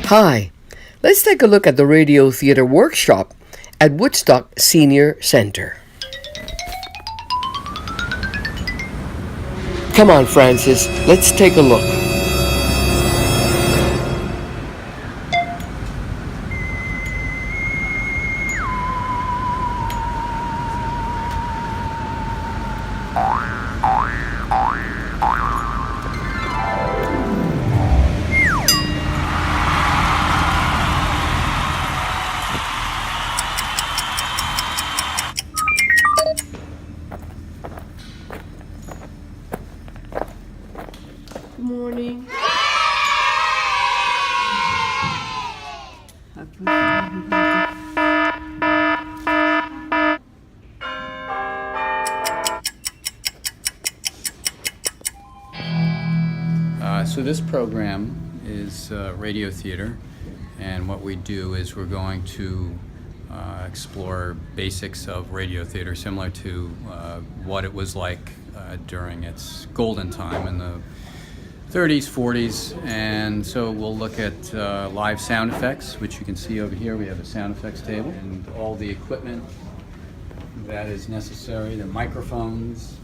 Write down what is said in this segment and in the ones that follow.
Hi, let's take a look at the radio theater workshop at Woodstock Senior Center. Come on, Francis, let's take a look. Good morning. So this program is radio theater, and what we do is we're going to explore basics of radio theater, similar to what it was like during its golden time in the 30s, 40s, and so we'll look at live sound effects, which you can see over here. We have a sound effects table and all the equipment that is necessary, the microphones,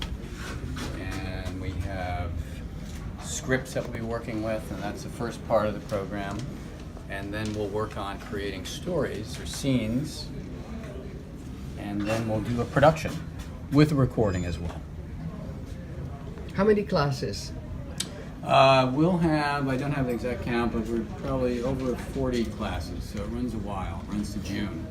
and we have scripts that we'll be working with, and that's the first part of the program. And then we'll work on creating stories or scenes, and then we'll do a production with a recording as well. How many classes? We'll have, I don't have the exact count, but we're probably over 40 classes, so it runs a while, it runs to June.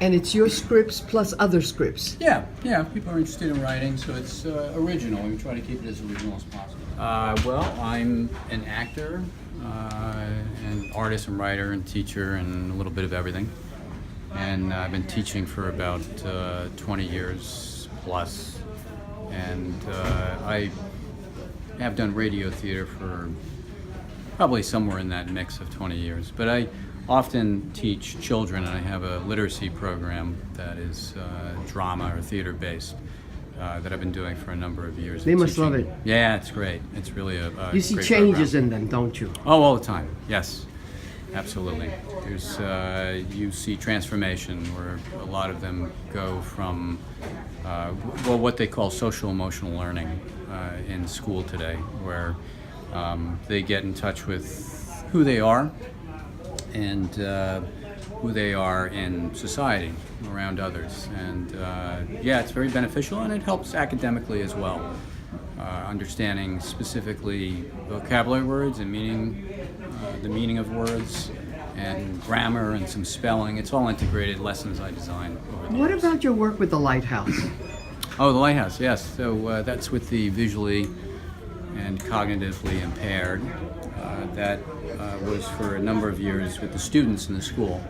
And it's your scripts plus other scripts? Yeah, people are interested in writing, so it's original. We try to keep it as original as possible. Well, I'm an actor, an artist and writer and teacher and a little bit of everything. And I've been teaching for about 20 years plus. And I have done radio theater for probably somewhere in that mix of 20 years. But I often teach children, and I have a literacy program that is drama or theater based that I've been doing for a number of years. They must love it. Yeah, it's great. It's really a You see great changes program. in them, don't you? Oh, all the time. Yes, absolutely. There's you see transformation where a lot of them go from what they call social emotional learning in school today, where they get in touch with who they are and who they are in society around others. And yeah, it's very beneficial, and it helps academically as well. Understanding specifically vocabulary words and meaning, the meaning of words, and grammar and some spelling. It's all integrated lessons I designed over the What years. about your work with the Lighthouse? Oh, the Lighthouse, yes. So that's with the visually and cognitively impaired. That was for a number of years with the students in the school.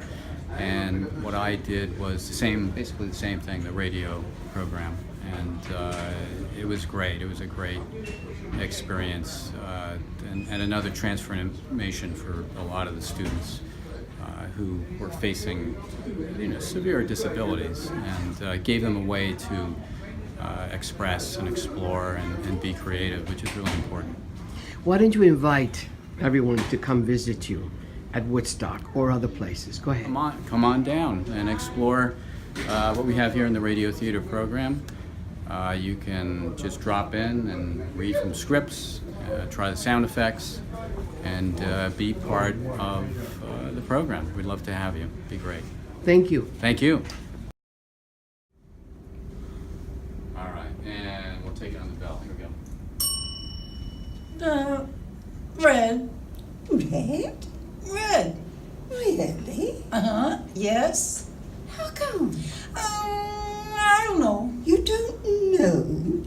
And what I did was basically the same thing, the radio program. And it was great. It was a great experience and another transformation for a lot of the students who were facing severe disabilities, and gave them a way to express and explore and be creative, which is really important. Why don't you invite everyone to come visit you at Woodstock or other places? Go ahead. Come on down and explore what we have here in the radio theater program. You can just drop in and read from scripts, try the sound effects, and be part of the program. We'd love to have you. It'd be great. Thank you. Thank you. All right, and we'll take it on the bell. Here we go. Red. Red? Red. Really? Uh-huh. Yes. How come? I don't know. You don't know?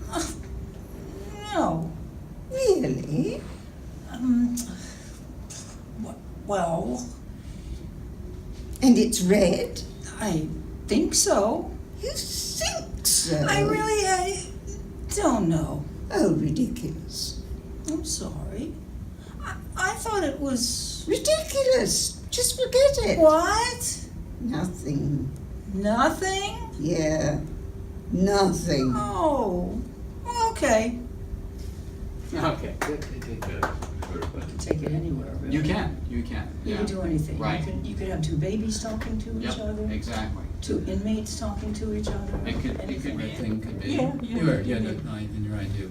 No. Really? Well, And it's red? I think so. You think so? I don't know. Oh, ridiculous. I'm sorry. I thought it was... Ridiculous. Just forget it. What? Nothing. Nothing? Yeah. Nothing. Oh. Okay. Okay, good. could take it anywhere, really. You can, you You can do anything. Right. You could have two babies talking to each Yep, other, exactly. two inmates talking to each other. It could anything. be, thing could be. Yeah, You were, yeah, yeah. in your idea.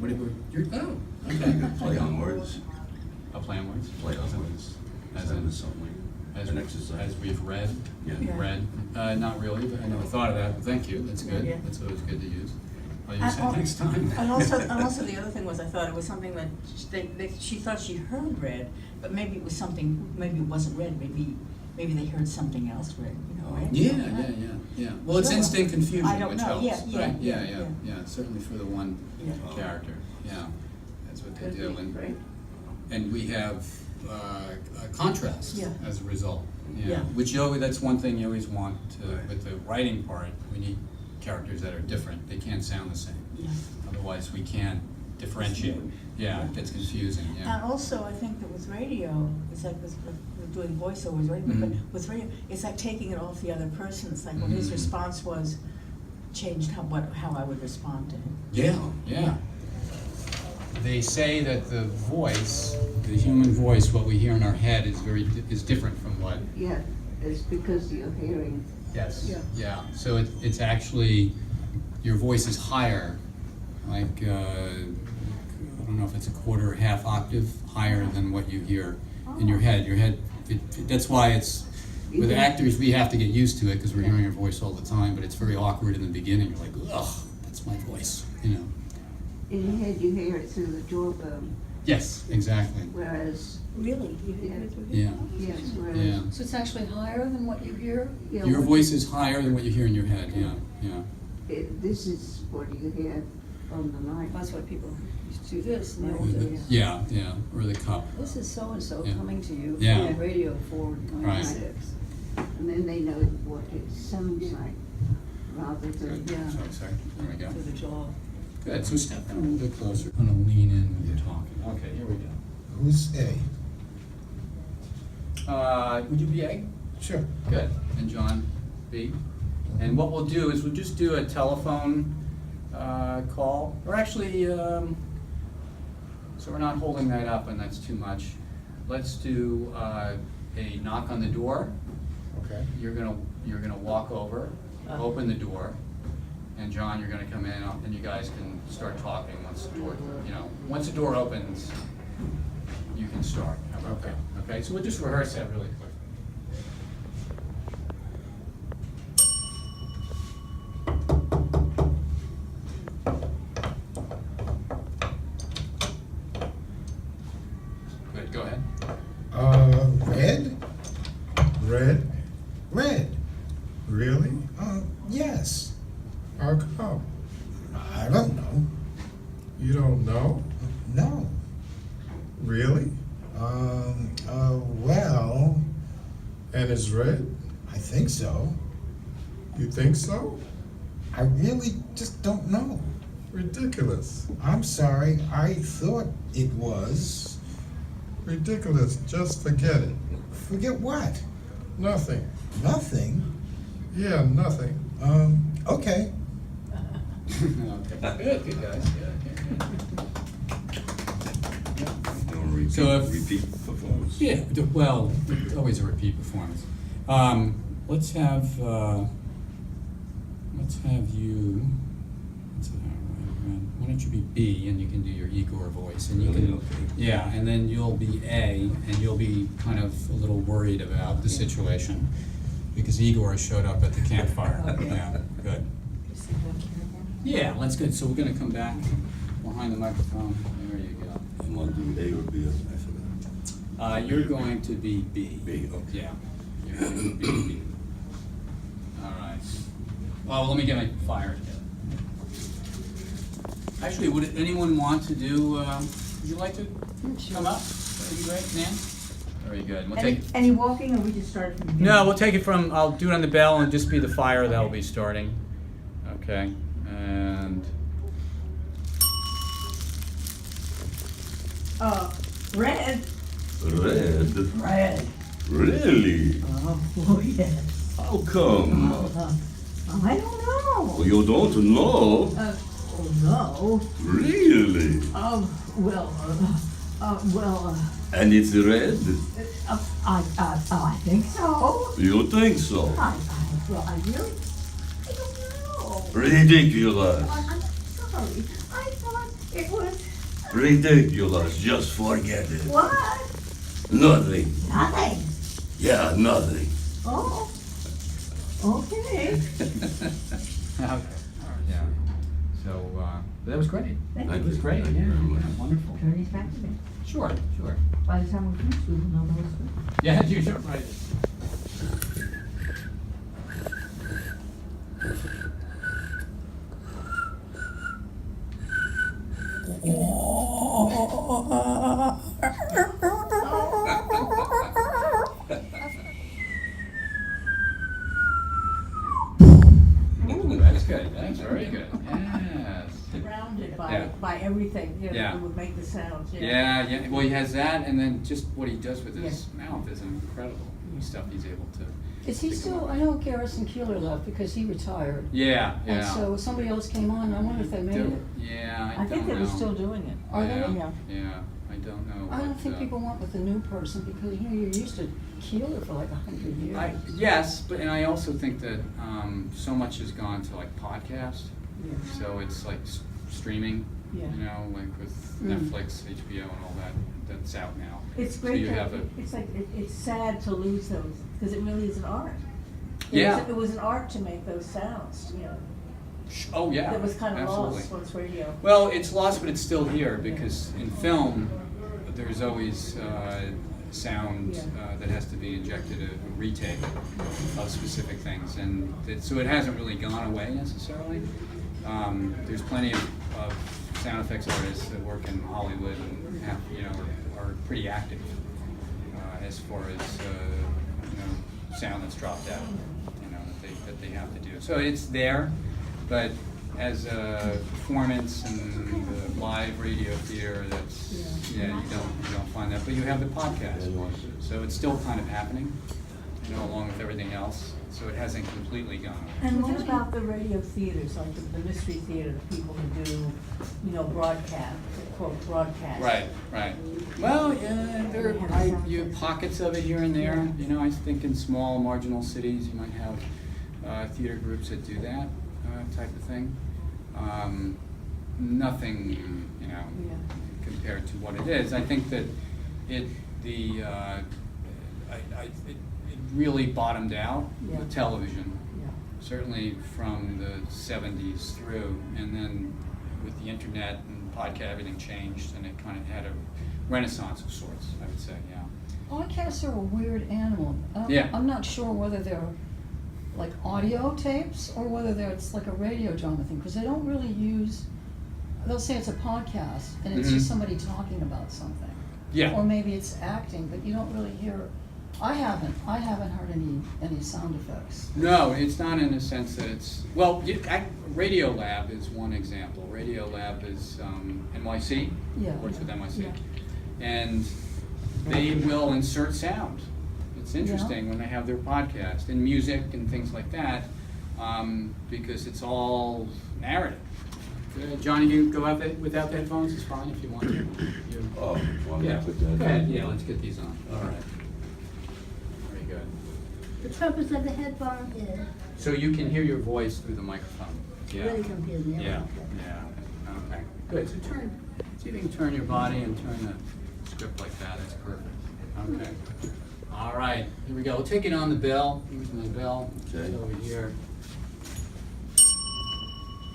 You're, oh, okay. Play on words. A play on words? Play on words. As in, something. as, An exercise. as we've read? Yeah. Yeah. Read? Not really, but I never thought of that, but thank you, that's good. Yeah. That's always good to use. I'll use And that al- next time. And also the other thing was, I thought it was something that she thought she heard read, but maybe it was something, maybe it wasn't read, maybe they heard something else read, you know, right? Yeah. Well, it's Sure. instant confusion, I don't which know. helps, Yeah, right? yeah. Yeah, certainly for the one Yeah. character, yeah, that's what they That'd do. be And great. And we have a contrast Yeah. as a result. Yeah. Which that's one thing you always want to, with the writing part, we need characters that are different, they can't sound the same. Yeah. Otherwise, we can't differentiate. Yeah, it gets confusing, yeah. And also, I think that with radio, it's like with doing voiceovers, right? But Mhm. with radio, it's like taking it off the other person. It's like when his Mhm. response was, changed how I would respond to him. Yeah. They say that the voice, the human voice, what we hear in our head is different from what. Yeah, it's because you're hearing. Yes. Yeah. Yeah, so it's actually, your voice is higher, like, I don't know if it's a quarter or half octave higher than what you hear in your head. Your head, that's why it's, with actors, we have to get used to it because we're hearing our voice all the time, but it's very awkward in the beginning. You're like, ugh, that's my voice, you know. In your head, you hear it through the jawbone, Yes, exactly. whereas, Really? You hear it? Yeah, yes, whereas. yeah. So it's actually higher than what you hear? Yeah, Your what- voice is higher than what you hear in your head, yeah. This is what you hear on the mic. That's why people used to do this in the Right. old days. Yeah, or the cup. This is so-and-so Yeah. coming to you Yeah. from Radio Forward Right. 96. And then they know what it sounds like, rather than. Yeah. Sorry, there we go. For the jaw. Good, so step in a little bit closer. I'm gonna lean in when you're talking. Okay, here we go. Who's A? Would you be A? Sure. Good. And John, B? And what we'll do is we'll just do a telephone call, or actually, so we're not holding that up and that's too much. Let's do a knock on the door. Okay. You're gonna walk over, open the door, and John, you're gonna come in, and you guys can start talking once the door, once the door opens, you can start. How about that? Okay, so we'll just rehearse that really quick. Good, go ahead. Red? Red. Really? Yes. How come? I don't know. You don't know? No. Really? Well, and it's red? I think so. You think so? I really just don't know. Ridiculous. I'm sorry, I thought it was. Ridiculous, just forget it. Forget what? Nothing. Nothing? Yeah, nothing. Okay. Okay. Good guys, good. So if- repeat performance. Yeah, well, it's always a repeat performance. Let's have you, why don't you be B and you can do your Igor voice and you Really? can, Okay. yeah, and then you'll be A and you'll be kind of a little worried about the situation because Igor showed up at the campfire. Okay. Yeah, good. Yeah, that's good. So we're gonna come back behind the microphone. There you go. I'm gonna do A or B, I forgot. You're going to be B. B, okay. Yeah. You're going to be B. All right. Well, let me get my fire together. Actually, would anyone want to do, would you like to come up? That'd be great, Nan? Very good. We'll take, Any walking, or we just started from the beginning? no, we'll take it from, I'll do it on the bell and just be the fire that'll be starting. Okay, and, Red. Red? Red. Really? Oh, yes. How come? I don't know. Well, you don't know. Oh, no. Really? Well, And it's red? I think so. You think so? Well, I really, I don't know. Ridiculous. I'm sorry. I thought it was, Ridiculous. Just forget it. what? Nothing. Nothing. Yeah, nothing. Oh, okay. Okay. Yeah. So, but that was great. Thank That you. was great, yeah, yeah, wonderful. Turn these back to me. Sure, sure. By the time we finish, we will know the whole story. Yeah, you sure, right. Ooh, that's good, that's very good, yes. Surrounded Yeah. by everything, you know, Yeah. that would make the sounds, Yeah, yeah, well, he has that, and then just what he does with his mouth is incredible, stuff he's able to. Is he to still, come up I know Garrison Keeler left because he retired. Yeah, And yeah. so somebody else came on, and I wonder if they made it. Yeah, I think they don't were know. still doing it. Are they? Yeah, yeah, I don't know. I don't what, think people went with the new person because, you know, you're used to Keeler for like 100 years. Yes, but, and I also think that so much has gone to like podcast, Yeah. so it's like streaming, Yeah. you know, like with Netflix, HBO and all that, that's out now. It's So great you that, have it's like, it's sad to lose those, because it really is an art. Yeah. It was an art to make those sounds, you know, Oh, yeah, that was kind of absolutely. lost once radio. Well, it's lost, but it's still here, because in film, there's always sound Yeah. that has to be injected, a retake of specific things, and so it hasn't really gone away necessarily. There's plenty of sound effects artists that work in Hollywood and have, you know, are pretty active as far as you know, sound that's dropped out, you know, that they have to do. So it's there, but as a performance and the live radio theater, that's you don't find that. But you have the podcast, so it's still kind of happening, you know, along with everything else. So it hasn't completely gone away. And what about the radio theaters, like the mystery theater, the people who do, you know, broadcast, quote, broadcast? Right, right. Well, yeah, you have pockets of it here and there. You know, I think in small marginal cities, you might have theater groups that do that type of thing. Nothing, you know, compared to what it is. I think that it really bottomed out with television. Yeah. Certainly from the 70s through, and then with the internet and podcast, everything changed, and it kind of had a renaissance of sorts, I would say, yeah. Podcasts are a weird animal. Yeah. I'm not sure whether they're like audio tapes or whether it's like a radio drama thing, because they don't really use, they'll say it's a podcast and it's just somebody talking about something. Yeah. Or maybe it's acting, but you don't really hear, I haven't heard any sound effects. No, it's not in the sense that it's, well, Radio Lab is one example. Radio Lab is NYC, Yeah. works with NYC. Yeah. And they will insert sound. It's interesting when they have their podcast and music and things like that, because it's all narrative. Johnny, you go out there without the headphones, it's fine if you want to. Oh, want me to Yeah, put that go ahead, on? yeah, let's get these on. All right. Very good. The purpose of the headphone is So you can hear your voice through the microphone. Yeah. really confusing. Yeah, yeah, okay, good, so turn, see if you can turn your body and turn the script like that, that's perfect, okay. All right, here we go, we'll take it on the bell, here's my bell, it's Okay. over here.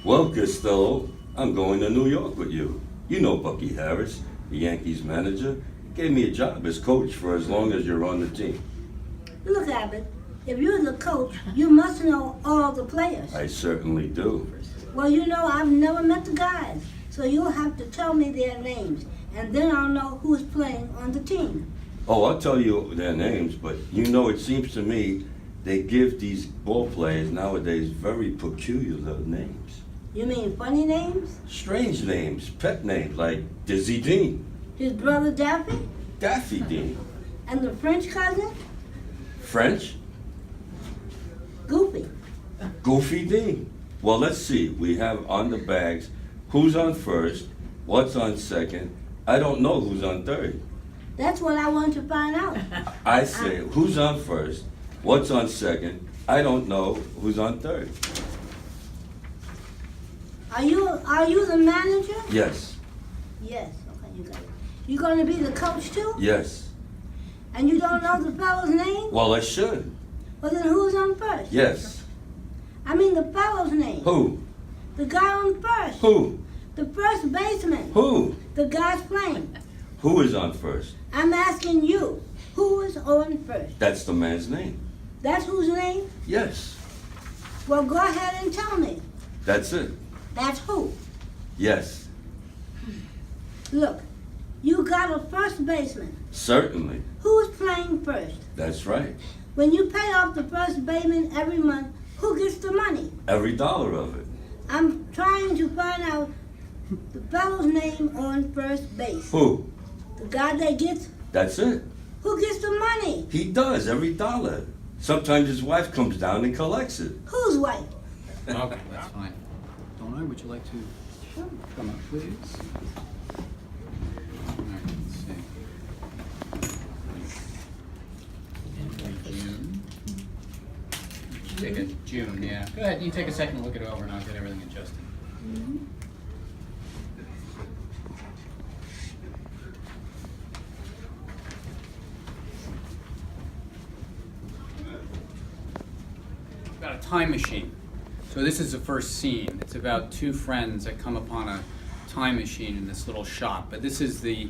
Well, Costello, I'm going to New York with you. You know Bucky Harris, the Yankees manager. He gave me a job as coach for as long as you're on the team. Look, Abbott, if you're the coach, you must know all the players. I certainly do. Well, you know, I've never met the guys, so you'll have to tell me their names, and then I'll know who's playing on the team. Oh, I'll tell you their names, but you know, it seems to me they give these ball players nowadays very peculiar names. You mean funny names? Strange names, pet names like Dizzy Dean, His brother Daffy? Daffy Dean, And the French cousin? French, Goofy. Goofy Dean. Well, let's see. We have on the bags who's on first, what's on second, I don't know who's on third. That's what I want to find out. I say, who's on first? What's on second? I don't know who's on third. Are you the manager? Yes, Yes. Okay, you got it. You gonna be the coach too? yes. And you don't know the fellow's name? Well, I should. Well, then who's on first? Yes. I mean the fellow's name. Who? The guy on first. Who? The first baseman. Who? The guy's playing. Who is on first? I'm asking you, who is on first? That's the man's name. That's whose name? Yes. Well, go ahead and tell me. That's it. That's who. Yes. Look, you got a first baseman. Certainly. Who's playing first? That's right. When you pay off the first baseman every month, who gets the money? Every dollar of it. I'm trying to find out the fellow's name on first base. Who? The guy that gets, That's it. who gets the money? He does, every dollar. Sometimes his wife comes down and collects it. Whose wife? Okay, that's fine. Donna, would you like to come up, please? All right, let's see. June. Take a June, yeah. Go ahead, you take a second, look it over, and I'll get everything adjusted. About a time machine. So this is the first scene. It's about two friends that come upon a time machine in this little shop. But this is the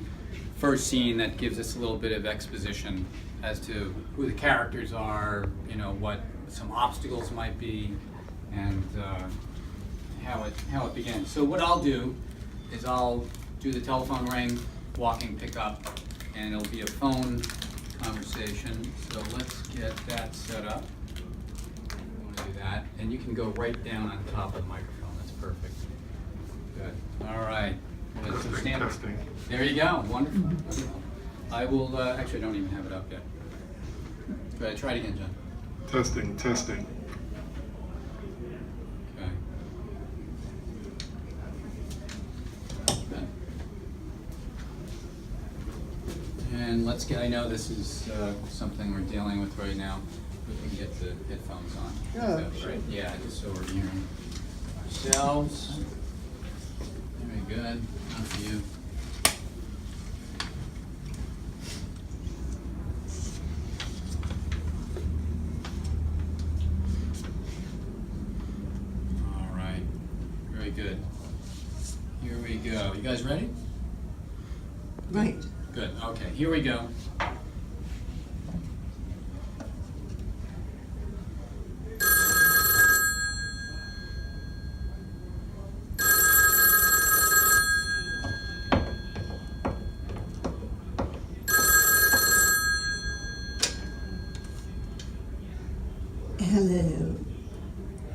first scene that gives us a little bit of exposition as to who the characters are, you know, what some obstacles might be, and how it begins. So what I'll do is I'll do the telephone ring, walking pickup, and it'll be a phone conversation. So let's get that set up. Do that, and you can go right down on top of the microphone. That's perfect. Good. All right. Let's stand. Testing. There you go. Wonderful. Wonderful. I will. Actually, I don't even have it up yet. Go ahead. Try it again, John. Testing, testing. Okay. Okay. And let's get. I know this is something we're dealing with right now. We can get the headphones on. Yeah, That's right. Yeah, just so we're hearing ourselves. Very good. Not for you. All right. Very good. Here we go. You guys ready? Right. Good. Okay. Here we go. Hello.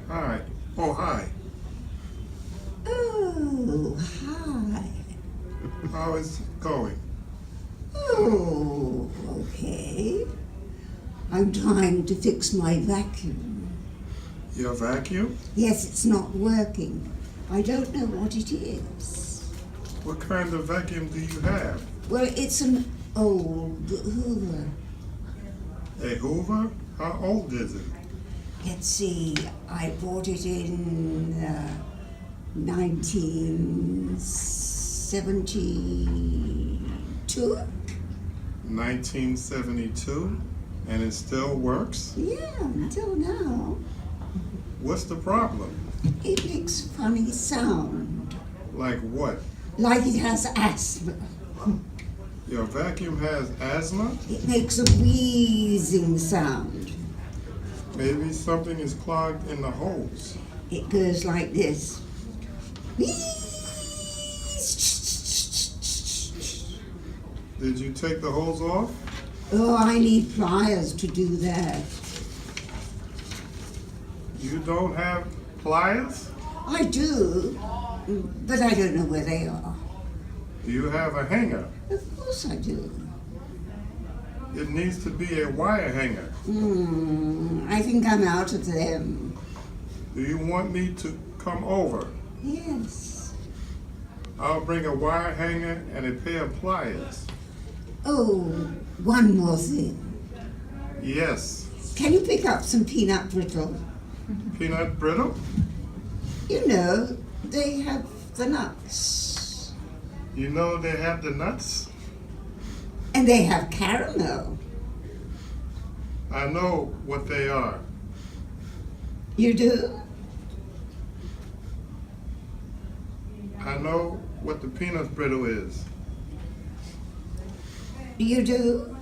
Hi. Oh, hi. Oh, hi. How is it going? Oh, okay. I'm trying to fix my vacuum. Your vacuum? Yes, it's not working. I don't know what it is. What kind of vacuum do you have? Well, it's an old Hoover. A Hoover? How old is it? Let's see, I bought it in 1972. 1972? And it still works? Yeah, until now. What's the problem? It makes a funny sound, Like what? like it has asthma. Your vacuum has asthma? It makes a wheezing sound. Maybe something is clogged in the hose. It goes like this. Did you take the hose off? Oh, I need pliers to do that. You don't have pliers? I do, but I don't know where they are. Do you have a hanger? Of course I do. It needs to be a wire hanger. I think I'm out of them. Do you want me to come over? Yes. I'll bring a wire hanger and a pair of pliers. Oh, one more thing. Yes. Can you pick up some peanut brittle? Peanut brittle? You know, they have the nuts. You know they have the nuts? And they have caramel. I know what they are. You do? I know what the peanut brittle is. You do?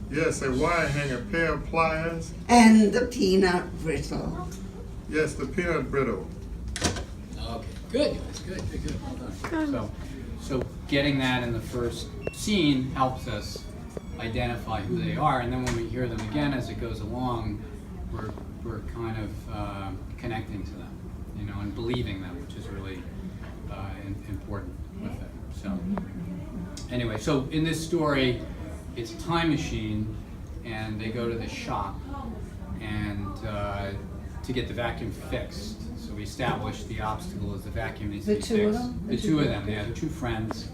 Yes, a wire hanger, a pair of pliers. And the peanut brittle. Yes, the peanut brittle. Okay, good, guys, good, well done. So getting that in the first scene helps us identify who they are, and then when we hear them again as it goes along, we're kind of connecting to them, you know, and believing them, which is really important with it. So anyway, so in this story, it's a time machine, and they go to the shop and to get the vacuum fixed. So we establish the obstacle is the vacuum needs to be fixed. The two of them? The two of them, yeah, they're two friends.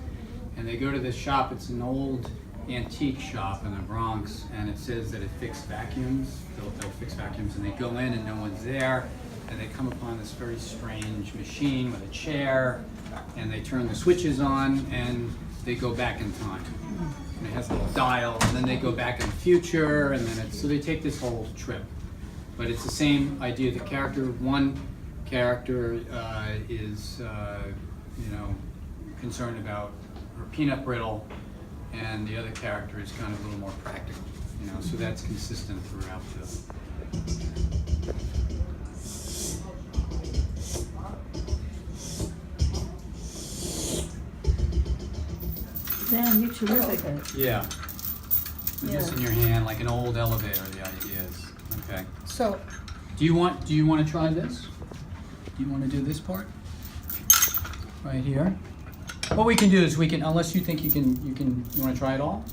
And they go to this shop. It's an old antique shop in the Bronx, and it says that it fixes vacuums. They'll fix vacuums, and they go in and no one's there, and they come upon this very strange machine with a chair, and they turn the switches on, and they go back in time. And it has a little dial, and then they go back in the future, and then so they take this whole trip. But it's the same idea. The character, one character is, you know, concerned about her peanut brittle, and the other character is kind of a little more practical, you know, so that's consistent throughout the. Dan, you're terrific. Yeah. Just in your hand, like an old elevator, the idea is. Okay. So, Do you want to try this? Do you want to do this part? Right here? What we can do is we can, unless you think you want to try it all?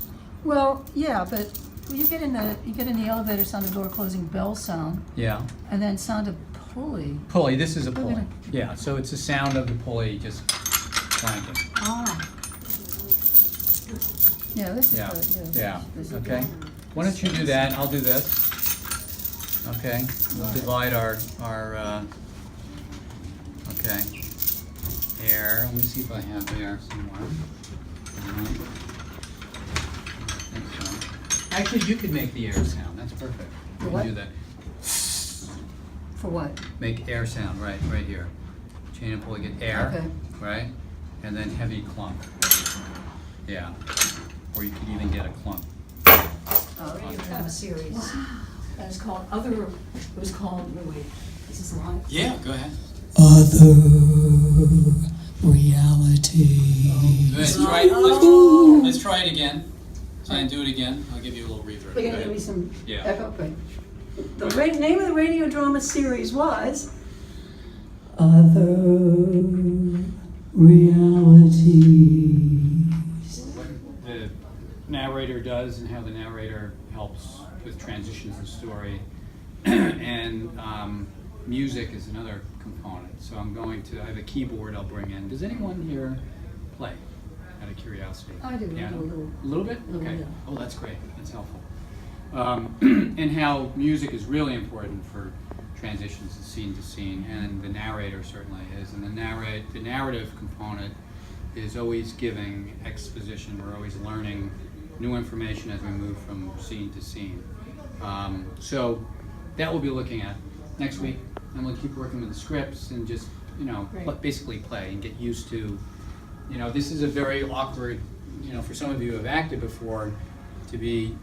well, yeah, but you get in the elevator, sound of door closing, bell sound, Yeah. and then sound of pulley. Pulley, this is a We're pulley. gonna- Yeah, so it's the sound of the pulley just clanking. Ah. Yeah, this is Yeah, good, yeah, This is okay. good. Why don't you do that, I'll do this. Okay, we'll divide our, okay. Air, let me see if I have air somewhere. I think so. Actually, you could make the air sound, that's perfect. The You what? can do that. For what? Make air sound, right here. Chain and pulley, get air, Okay. right? And then heavy clunk. Yeah. Or you could even get a clunk. You have a series. And it's called wait, is this live? Yeah, go ahead. Other reality. Good. Let's try it again. Try and do it again. I'll give you a little reverb. We're Go gonna give ahead. me some Yeah. echo. Great. The name of the radio drama series was Other realities. What the narrator does and how the narrator helps with transitions in the story. And music is another component. So I have a keyboard I'll bring in. Does anyone here play, out of curiosity? I do, Piano? a little. A little bit? Little, Okay. yeah. Oh, that's great. That's helpful. And how music is really important for transitions to scene, and the narrator certainly is. And the narrative component is always giving exposition. We're always learning new information as we move from scene to scene. So that we'll be looking at next week, and we'll keep working with the scripts and just, basically play and get used to, this is a very awkward, for some of you who have acted before, to be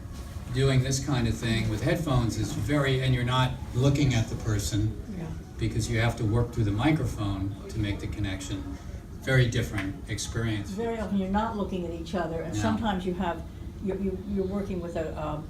doing this kind of thing with headphones is and you're not looking at the person because you have to work through the microphone to make the connection. Very different experience. very often you're not looking at each other, and Yeah. sometimes you're working with a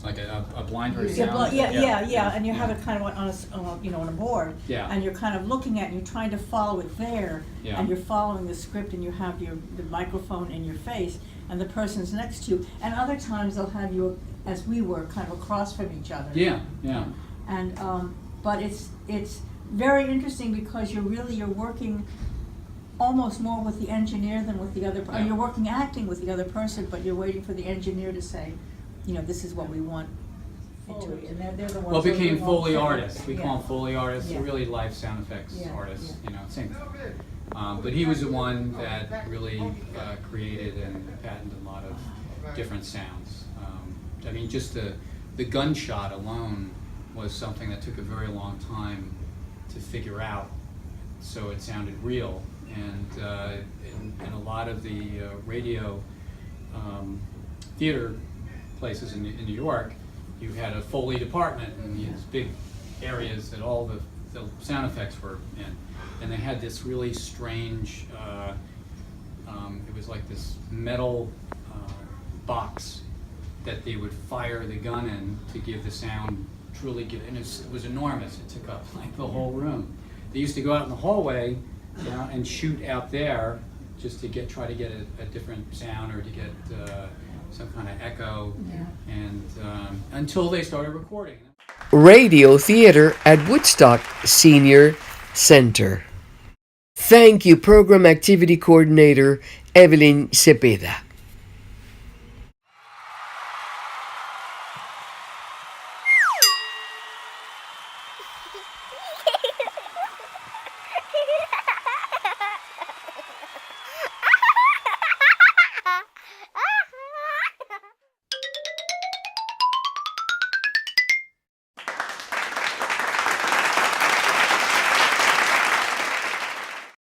Like a blinder Yeah, sound. and you have it kind of on a board. Yeah. And you're kind of looking at it, and you're trying to follow it there. Yeah. And you're following the script, and you have the microphone in your face, and the person's next to you. And other times they'll have you, as we were, kind of across from each other. Yeah. And, but very interesting because you're working almost more with the engineer than with the other, or Yeah. you're working acting with the other person, but you're waiting for the engineer to say, this is what we want into it, and they're the ones. Well, it that became want Foley to- artists. We yeah. call them Foley artists. Yeah. They're really live sound effects Yeah, artists. yeah. Same thing. But he was the one that really created and patented a lot of different sounds. I mean, just the gunshot alone was something that took a very long time to figure out, so it sounded real. And in a lot of the radio theater places in New York, you had a Foley department and these big areas that all the sound effects were in. And they had this really strange, it was like this metal box that they would fire the gun in to give the sound truly give, and it was enormous. It took up like the whole room. They used to go out in the hallway, and shoot out there just to try to get a different sound or to get some kind of echo, and until they started recording. Radio Theater at Woodstock Senior Center. Thank you, Program Activity Coordinator Evelyn Cepeda.